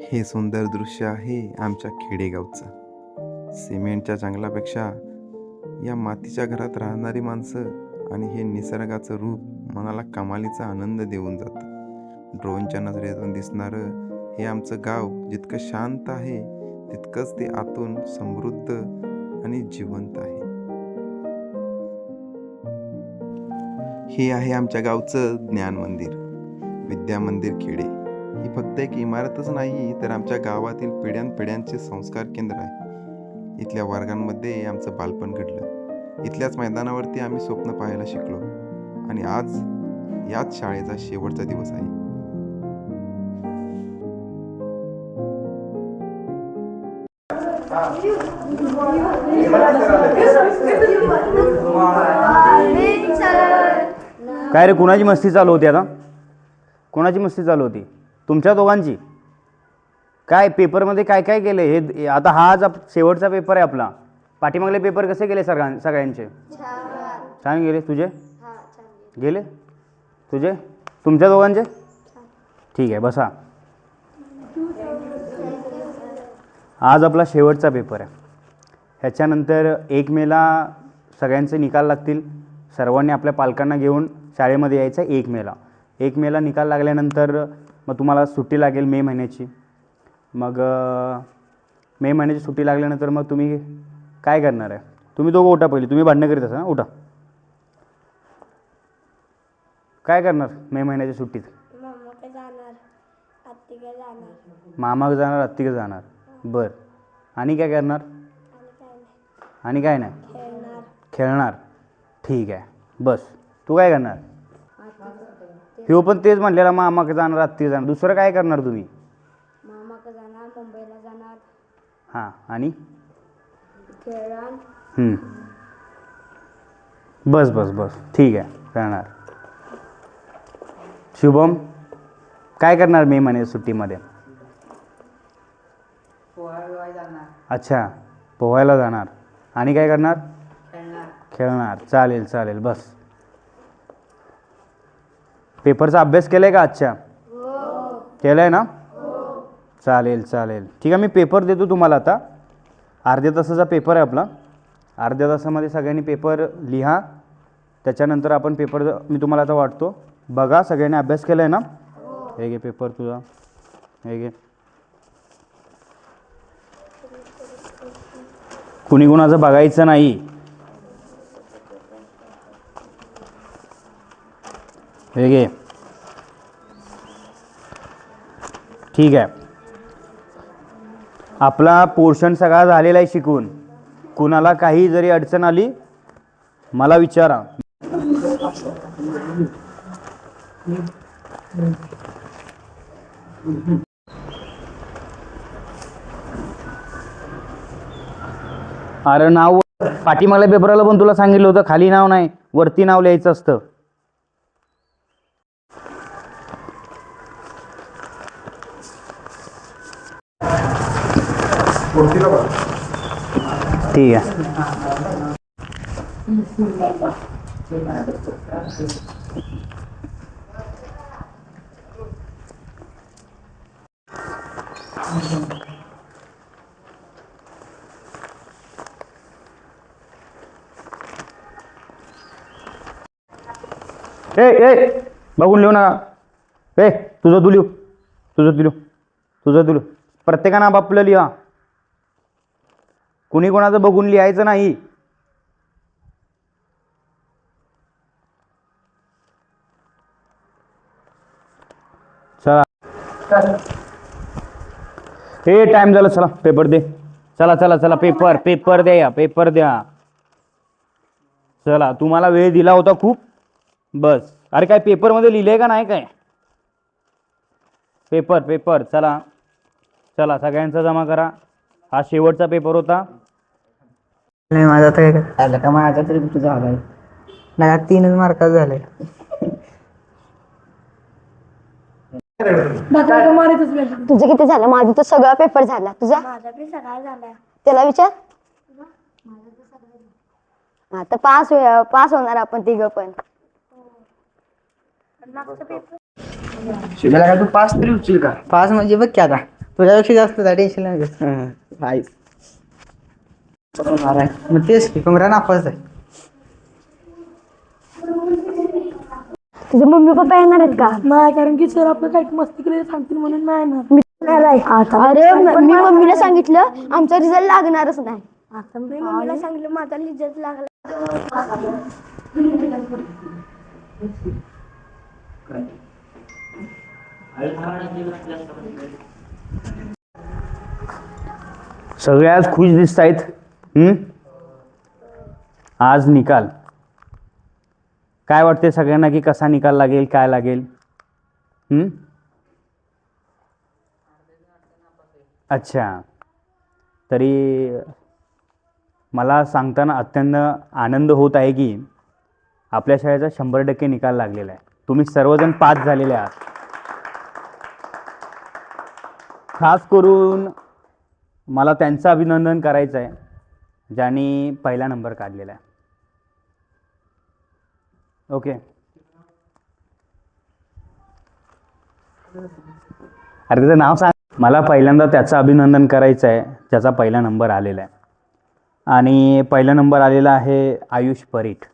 हे सुंदर दृश्य आहे आमच्या खेडेगावचं. सिमेंटच्या जंगलापेक्षा या मातीच्या घरात राहणारी माणसं आणि हे निसर्गाचं रूप मनाला कमालीचा आनंद देऊन जातं. ड्रोनच्या नजरेतून दिसणारं हे आमचं गाव जितकं शांत आहे तितकंच ते आतून समृद्ध आणि जिवंत आहे. हे आहे आमच्या गावचं ज्ञान मंदिर, विद्या मंदिर खेडे. ही फक्त एक इमारतच नाही तर आमच्या गावातील पिढ्यानपिढ्यांचे संस्कार केंद्र आहे. इथल्या वर्गांमध्ये आमचं बालपण घडलं, इथल्याच मैदानावरती आम्ही स्वप्न पाहायला शिकलो आणि आज याच शाळेचा शेवटचा दिवस आहे. काय रे, कुणाची मस्ती चालू होती आता? कोणाची मस्ती चालू होती? तुमच्या दोघांची? काय पेपरमध्ये काय काय केलं? हे आता हा आज शेवटचा पेपर आहे आपला. पाठीमागले पेपर कसे गेले सगळ्यांचे? छान गेले. तुझे गेले? तुझे? तुमच्या दोघांचे? ठीक आहे, बसा. आज आपला शेवटचा पेपर आहे. ह्याच्यानंतर 1 मेला सगळ्यांचे निकाल लागतील. सर्वांनी आपल्या पालकांना घेऊन शाळेमध्ये यायचं आहे 1 मेला. 1 मेला निकाल लागल्यानंतर मग तुम्हाला सुट्टी लागेल मे महिन्याची. मग मे महिन्याची सुट्टी लागल्यानंतर मग तुम्ही काय करणार आहे? तुम्ही दोघं उठा पहिली. तुम्ही भांडणं करीत असा ना, उठा. काय करणार मे महिन्याच्या सुट्टीत? मामाकडे जाणार, आत्तीकडे जाणार. बरं. आणि काय करणार? आणि काय नाही? खेळणार. ठीक आहे, बस. तू काय करणार? ह्यो पण तेच म्हणलेला, मामाकडे जाणार, आत्तीकडे जाणार. दुसरं काय करणार तुम्ही? मामाकडे जाणार, मुंबईला जाणार. हां, आणि खेळणार. बस बस बस, ठीक आहे, करणार. शुभम, काय करणार मे महिन्याच्या सुट्टीमध्ये? अच्छा, पोहायला जाणार. आणि काय करणार? खेळणार. चालेल चालेल, बस. पेपरचा अभ्यास केलाय का आजच्या? केलाय ना? चालेल चालेल, ठीक आहे. मी पेपर देतो तुम्हाला आता. अर्ध्या तासाचा पेपर आहे आपला. अर्ध्या तासामध्ये सगळ्यांनी पेपर लिहा. त्याच्यानंतर आपण पेपर मी तुम्हाला आता वाटतो. बघा, सगळ्यांनी अभ्यास केला आहे ना? हे घे पेपर तुझा, हे घे. कुणी कुणाचं बघायचं नाही. हे घे. ठीक आहे, आपला पोर्शन सगळा झालेला आहे शिकून. कुणाला काही जरी अडचण आली मला विचारा. अरे नाव पाठीमागल्या पेपराला पण तुला सांगितलं होतं, खाली नाव नाही वरती नाव लिहायचं असतं. ठीक आहे. ए बघून लिहू नका. तुझं तू लिहू, तुझं तू लिहू, तुझं तू लिहू. प्रत्येकानं आपापलं लिहा. कुणी कोणाचं बघून लिहायचं नाही. चला, हे टाइम झाला. चला पेपर दे. चला चला चला, पेपर पेपर द्या, पेपर द्या. चला, तुम्हाला वेळ दिला होता खूप. बस. अरे काय पेपरमध्ये लिहिलंय का नाही? काय पेपर पेपर चला चला, सगळ्यांचा जमा करा. हा शेवटचा पेपर होता. नाही, माझा तर काय झालं का? माझा तरी कुठं झालाय? नाही, 3च मार्कात झालंय. तुझं किती झालं? माझा तर सगळा पेपर झाला. तुझा? माझा बी सगळा झालाय. त्याला विचार. आता पास होणार आपण तिघं पण. शिकायला का तू पास तरी होशील का? पास म्हणजे बघ की आता तुझ्यापेक्षा जास्त जा, टेन्शन नाही घेत. आहेस. मग तेच की कमरा नापास आहे. तुझे मम्मी पप्पा येणार आहेत का? नाही, कारण की सर आपलं काही मस्ती केली सांगतील म्हणून नाही ना. अरे मी मम्मीला सांगितलं आमचा रिझल्ट लागणारच नाही. आता मी मम्मीला सांगितलं माझा रिझल्ट लागला. सगळे आज खुश दिसत आहेत. आज निकाल काय वाटते सगळ्यांना की कसा निकाल लागेल, काय लागेल? अच्छा, तरी मला सांगताना अत्यंत आनंद होत आहे की आपल्या शाळेचा 100% निकाल लागलेला आहे. तुम्ही सर्वजण पास झालेले आहात. खास करून मला त्यांचं अभिनंदन करायचं आहे ज्यांनी पहिला नंबर काढलेला आहे. ओके, अरे त्याचं नाव सांग. मला पहिल्यांदा त्याचं अभिनंदन करायचं आहे ज्याचा पहिला नंबर आलेला आहे. आणि पहिला नंबर आलेला आहे आयुष परीट.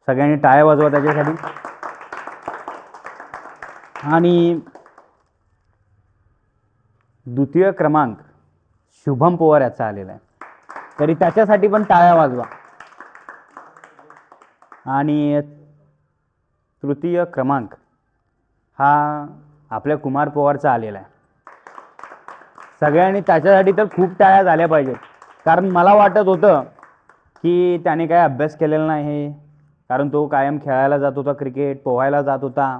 सगळ्यांनी टाळ्या वाजवा त्याच्यासाठी. आणि द्वितीय क्रमांक शुभम पवार याचा आलेला आहे, तरी त्याच्यासाठी पण टाळ्या वाजवा. आणि तृतीय क्रमांक हा आपल्या कुमार पवारचा आलेला आहे. सगळ्यांनी त्याच्यासाठी तर खूप टाळ्या झाल्या पाहिजेत, कारण मला वाटत होतं की त्याने काय अभ्यास केलेला नाही, कारण तो कायम खेळायला जात होता, क्रिकेट पोहायला जात होता.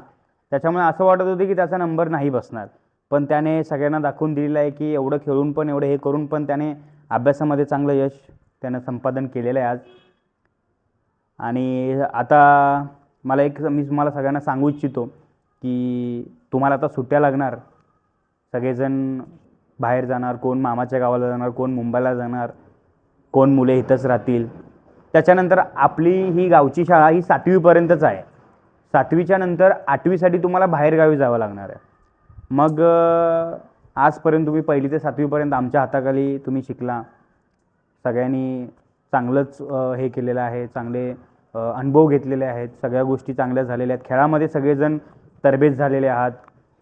त्याच्यामुळे असं वाटत होतं की त्याचा नंबर नाही बसणार. पण त्याने सगळ्यांना दाखवून दिलेलं आहे की एवढं खेळून पण, एवढं हे करून पण त्याने अभ्यासामध्ये चांगलं यश त्यानं संपादन केलेलं आहे आज. आणि आता मी तुम्हाला सगळ्यांना सांगू इच्छितो की तुम्हाला आता सुट्ट्या लागणार. सगळेजण बाहेर जाणार, कोण मामाच्या गावाला जाणार, कोण मुंबईला जाणार, कोण मुले इथंच राहतील. त्याच्यानंतर आपली ही गावची शाळा ही 7वीपर्यंतच आहे. 7वीच्या नंतर 8वीसाठी तुम्हाला बाहेरगावी जावं लागणार आहे. मग आजपर्यंत तुम्ही 1ली ते 7वीपर्यंत आमच्या हाताखाली तुम्ही शिकला. सगळ्यांनी चांगलंच हे केलेलं आहे, चांगले अनुभव घेतलेले आहेत, सगळ्या गोष्टी चांगल्या झालेल्या आहेत. खेळामध्ये सगळेजण तरबेज झालेले आहात,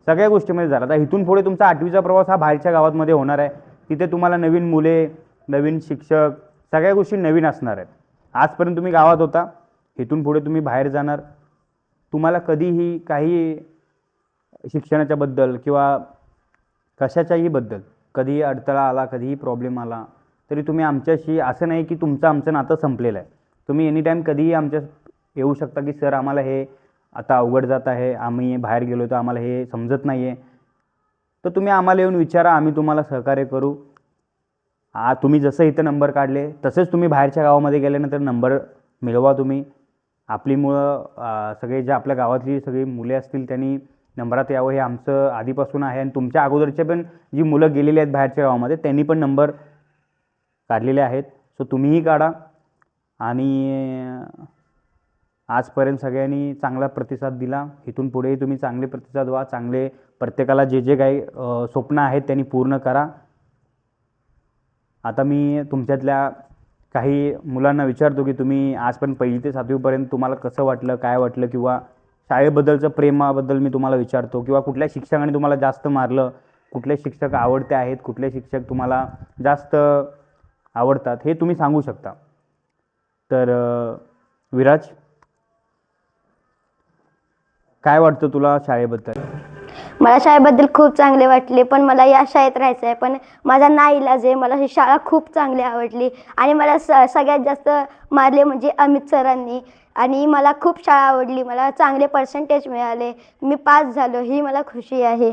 सगळ्या गोष्टीमध्ये झाला. आता इथून पुढे तुमचा 8वीचा प्रवास हा बाहेरच्या गावामध्ये होणार आहे. तिथे तुम्हाला नवीन मुले, नवीन शिक्षक, सगळ्या गोष्टी नवीन असणार आहेत. आजपर्यंत तुम्ही गावात होता, इथून पुढे तुम्ही बाहेर जाणार. तुम्हाला कधीही काही शिक्षणाच्या बद्दल किंवा कशाच्याही बद्दल कधीही अडथळा आला, कधीही प्रॉब्लेम आला, तरी तुम्ही आमच्याशी, असं नाही की आमचं नातं संपलेलं आहे. तुम्ही एनी टाईम कधीही आमच्या येऊ शकता की सर आम्हाला हे आता अवघड जात आहे, आम्ही बाहेर गेलो तर आम्हाला हे समजत नाही आहे, तर तुम्ही आम्हाला येऊन विचारा, आम्ही तुम्हाला सहकार्य करू. तुम्ही जसं इथं नंबर काढले तसेच तुम्ही बाहेरच्या गावामध्ये गेल्यानंतर नंबर मिळवा. तुम्ही आपली मुलं सगळे जे आपल्या गावातली सगळी मुले असतील त्यांनी नंबरात यावं, हे आमचं आधीपासून आहे. आणि तुमच्या अगोदरचे पण जी मुलं गेलेली आहेत बाहेरच्या गावामध्ये त्यांनी पण नंबर काढलेले आहेत. सो तुम्हीही काढा. आणि आजपर्यंत सगळ्यांनी चांगला प्रतिसाद दिला. इथून पुढेही तुम्ही चांगले प्रतिसाद व्हा. चांगले प्रत्येकाला जे जे काही स्वप्न आहेत त्यांनी पूर्ण करा. आता मी तुमच्यातल्या काही मुलांना विचारतो की तुम्ही आजपर्यंत 1ली ते 7वीपर्यंत तुम्हाला कसं वाटलं, काय वाटलं, किंवा शाळेबद्दलचं प्रेमाबद्दल मी तुम्हाला विचारतो, किंवा कुठल्या शिक्षकाने तुम्हाला जास्त मारलं, कुठले शिक्षक आवडते आहेत, कुठले शिक्षक तुम्हाला जास्त आवडतात, हे तुम्ही सांगू शकता. तर विराज, काय वाटतं तुला शाळेबद्दल? मला शाळेबद्दल खूप चांगले वाटले, पण मला या शाळेत राहायचं आहे. पण माझा नाईलाज आहे. मला ही शाळा खूप चांगली आवडली आणि मला सगळ्यात जास्त मारले म्हणजे अमित सरांनी. आणि मला खूप शाळा आवडली. मला चांगले पर्सेंटेज मिळाले, मी पास झालो, ही मला खुशी आहे.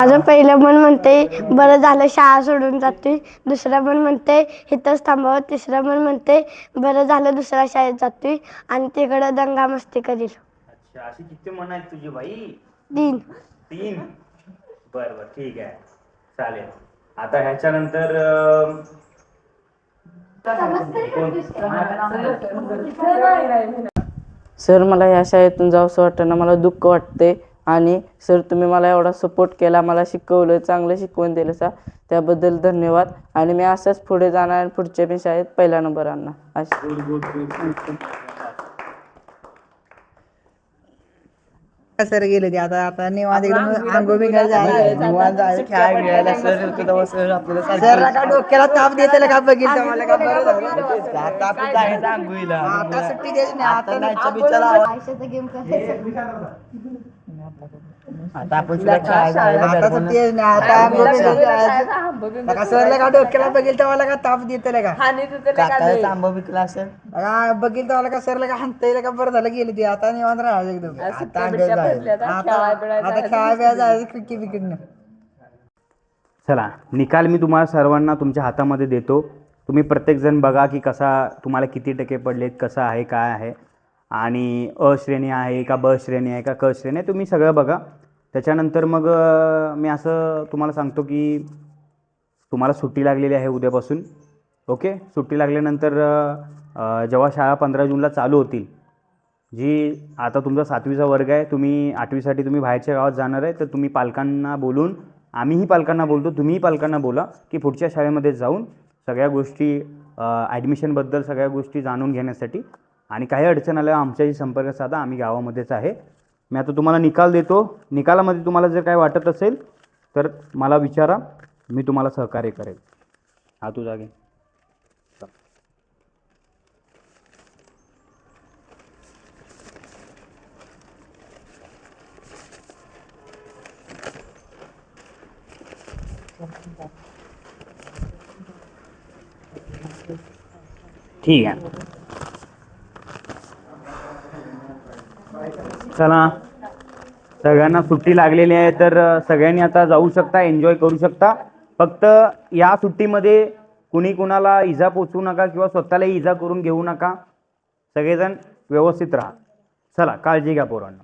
माझं पहिलं मन म्हणते बरं झालं शाळा सोडून जातोय, दुसरं मन म्हणते इथंच थांबावं, तिसरं मन म्हणते बरं झालं दुसऱ्या शाळेत जातोय आणि तिकडं दंगा मस्ती करील. अच्छा, अशी किती मन आहेत तुझी बाई? 3. 3. बरं, ठीक आहे, चालेल. आता ह्याच्यानंतर सर मला ह्या शाळेतून जावंसं वाटतं ना, मला दुःख वाटते. आणि सर तुम्ही मला एवढा सपोर्ट केला, मला शिकवलं, चांगलं शिकवून दिलं सा, त्याबद्दल धन्यवाद. आणि मी असंच पुढे जाणार आणि पुढच्या पण शाळेत पहिला नंबर आणणार सर गेले ते आता निवांत एकदम अंघोळ बिंघोळ जायचं, निवांत जायचं, खेळायला मिळायला सर होतं तेव्हा सर आपल्याला सरला का डोक्याला ताप देते का बघितलं मला का बरं झालं आता आपण जायचं अंघोळीला, आता सुट्टी द्यायची नाही, आता नाहीच्या बिचारा आता आपण सुद्धा खेळायला आता सुट्टी आहे ना, आता अंघोळ सरला का डोक्याला बघितलं तेव्हा का ताप देते का काकाला तांबा विकला असेल बघितलं तेव्हा का सरला का हाणता का बरं झालं गेली ती, आता निवांत राहायचं एकदम, आता अंघोळ जायचं, आता खेळायला जायचं क्रिकेट विकेट. चला, निकाल मी तुम्हाला सर्वांना तुमच्या हातामध्ये देतो. तुम्ही प्रत्येकजण बघा की कसा तुम्हाला किती टक्के पडलेत, कसं आहे, काय आहे, आणि अ श्रेणी आहे का, ब श्रेणी आहे का, क श्रेणी आहे, तुम्ही सगळं बघा. त्याच्यानंतर मग मी असं तुम्हाला सांगतो की तुम्हाला सुट्टी लागलेली आहे उद्यापासून. ओके, सुट्टी लागल्यानंतर जेव्हा शाळा 15 जूनला चालू होतील, जी आता तुमचा 7वीचा वर्ग आहे, तुम्ही 8वीसाठी तुम्ही बाहेरच्या गावात जाणार आहे, तर तुम्ही पालकांना बोलून, आम्हीही पालकांना बोलतो, तुम्हीही पालकांना बोला की पुढच्या शाळेमध्ये जाऊन सगळ्या गोष्टी ॲडमिशनबद्दल सगळ्या गोष्टी जाणून घेण्यासाठी, आणि काही अडचण आल्यावर आमच्याशी संपर्क साधा, आम्ही गावामध्येच आहे. मी आता तुम्हाला निकाल देतो. निकालामध्ये तुम्हाला जर काय वाटत असेल तर मला विचारा, मी तुम्हाला सहकार्य करेल. हा तुझा घे. ठीक आहे. चला, सगळ्यांना सुट्टी लागलेली आहे, तर सगळ्यांनी आता जाऊ शकता, एन्जॉय करू शकता. फक्त या सुट्टीमध्ये कुणी कुणाला इजा पोचवू नका किंवा स्वतःलाही इजा करून घेऊ नका. सगळेजण व्यवस्थित राहा. चला, काळजी घ्या पोरांनो.